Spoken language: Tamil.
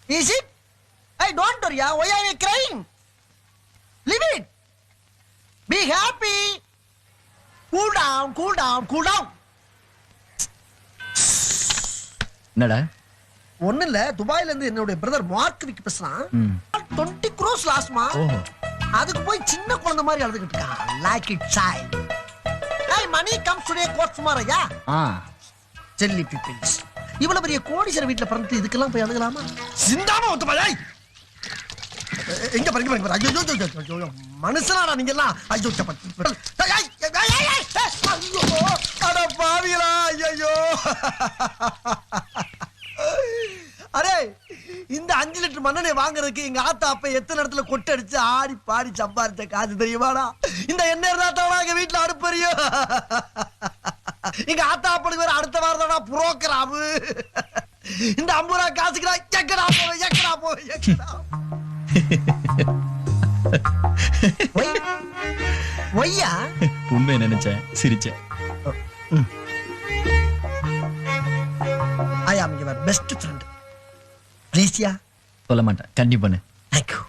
Is it? Hey, don't worry. Why are you crying? Leave it. Be happy. Cool down, cool down, cool down. என்னடா ஒண்ணு இல்ல, துபாயில இருந்து என்னுடைய பிரதர் மார்க் விக்கு பேசுறான். 20 crores லாஸ்ட்மா. ஓஹோ. அதுக்கு போய் சின்ன குழந்தை மாதிரி அழுதுகிட்டு இருக்கான். Like it child. Hey, money comes today, comes tomorrow, yeah? Jelly peoples. இவ்வளவு பெரிய கோடீஸ்வரர் வீட்டுல பிறந்து இதுக்கெல்லாம் போய் அழுகலாமா? சிந்தாம ஒத்து பாய். எங்க பாருங்க. ஐயோ மனுஷனாடா நீங்க எல்லாம். ஐயோ அட பாவிகளா. ஐயோ அரே, இந்த 5 லிட்டர் மண்ணெண்ணை வாங்குறதுக்கு எங்க ஆத்தா அப்ப எத்தனை இடத்துல கொட்டை அடிச்சு ஆடி பாடி சம்பாரிச்ச காசு தெரியுமாடா? இந்த எண்ணெய் இருந்தா எங்க வீட்டுல அடுப்பறியும். எங்க ஆத்தா அப்படி வேற அடுத்த வாரம் தானா புரோக்கராமு. இந்த 50 ரூபா காசுக்கு எக்கடா போவேன். ஒய்யா உண்மையை நினைச்சேன், சிரிச்சேன். I am your best friend. Please, yeah. சொல்ல மாட்டேன், கண்டிப்பா. Thank you.